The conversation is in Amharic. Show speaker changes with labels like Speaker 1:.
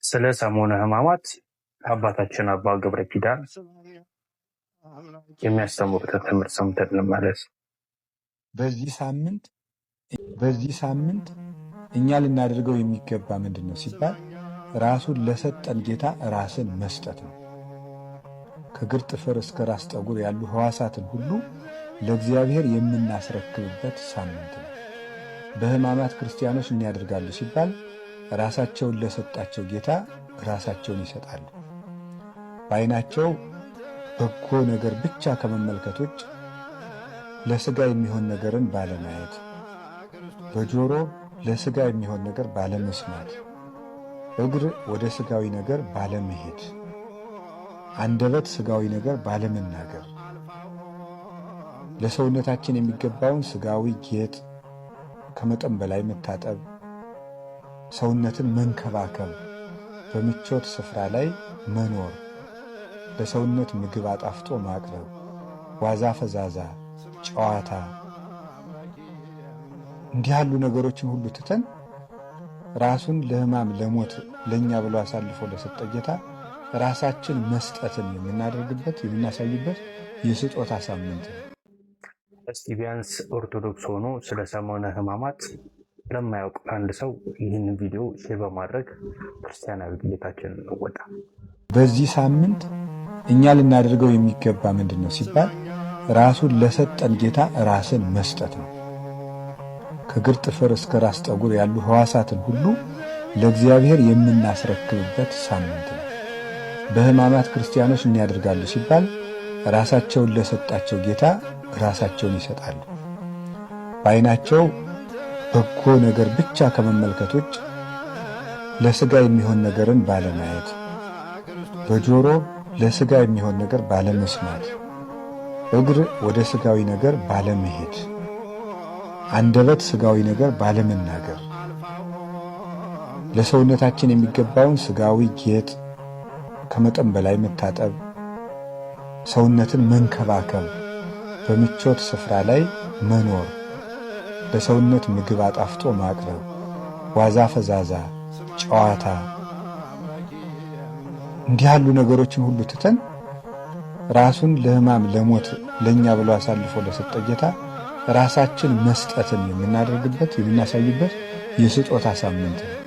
Speaker 1: ስለ ሰሙነ ሕማማት አባታችን አባ ገብረ ኪዳን የሚያስተምሩትን ትምህርት ሰምተን እንመለስ።
Speaker 2: በዚህ ሳምንት እኛ ልናደርገው የሚገባ ምንድን ነው ሲባል ራሱን ለሰጠን ጌታ ራስን መስጠት ነው። ከእግር ጥፍር እስከ ራስ ጠጉር ያሉ ሕዋሳትን ሁሉ ለእግዚአብሔር የምናስረክብበት ሳምንት ነው። በሕማማት ክርስቲያኖች ምን ያደርጋሉ ሲባል ራሳቸውን ለሰጣቸው ጌታ ራሳቸውን ይሰጣሉ። በዓይናቸው በጎ ነገር ብቻ ከመመልከት ውጭ ለሥጋ የሚሆን ነገርን ባለማየት፣ በጆሮ ለሥጋ የሚሆን ነገር ባለመስማት፣ እግር ወደ ሥጋዊ ነገር ባለመሄድ፣ አንደበት ሥጋዊ ነገር ባለመናገር፣ ለሰውነታችን የሚገባውን ሥጋዊ ጌጥ ከመጠን በላይ መታጠብ፣ ሰውነትን መንከባከብ፣ በምቾት ስፍራ ላይ መኖር፣ ለሰውነት ምግብ አጣፍጦ ማቅረብ፣ ዋዛ ፈዛዛ፣ ጨዋታ፣ እንዲህ ያሉ ነገሮችን ሁሉ ትተን ራሱን ለሕማም ለሞት ለእኛ ብሎ አሳልፎ ለሰጠ ጌታ ራሳችን መስጠትን የምናደርግበት የምናሳይበት የስጦታ ሳምንት ነው።
Speaker 1: እስቲ ቢያንስ ኦርቶዶክስ ሆኖ ስለ ሰሙነ ሕማማት ለማያውቅ አንድ ሰው ይህን ቪዲዮ ሼር በማድረግ ክርስቲያናዊ ግዴታችንን እንወጣ።
Speaker 2: በዚህ ሳምንት እኛ ልናደርገው የሚገባ ምንድን ነው ሲባል ራሱን ለሰጠን ጌታ ራስን መስጠት ነው። ከእግር ጥፍር እስከ ራስ ጠጉር ያሉ ሕዋሳትን ሁሉ ለእግዚአብሔር የምናስረክብበት ሳምንት ነው። በሕማማት ክርስቲያኖች ምን ያደርጋሉ ሲባል ራሳቸውን ለሰጣቸው ጌታ ራሳቸውን ይሰጣሉ። በዓይናቸው በጎ ነገር ብቻ ከመመልከት ውጭ ለሥጋ የሚሆን ነገርን ባለማየት፣ በጆሮ ለሥጋ የሚሆን ነገር ባለመስማት፣ እግር ወደ ሥጋዊ ነገር ባለመሄድ፣ አንደበት ሥጋዊ ነገር ባለመናገር፣ ለሰውነታችን የሚገባውን ሥጋዊ ጌጥ ከመጠን በላይ መታጠብ፣ ሰውነትን መንከባከብ፣ በምቾት ስፍራ ላይ መኖር፣ ለሰውነት ምግብ አጣፍጦ ማቅረብ፣ ዋዛ ፈዛዛ፣ ጨዋታ፣ እንዲህ ያሉ ነገሮችን ሁሉ ትተን ራሱን ለሕማም ለሞት ለእኛ ብሎ አሳልፎ ለሰጠ ጌታ ራሳችን መስጠትን የምናደርግበት የምናሳይበት የስጦታ ሳምንት ነው።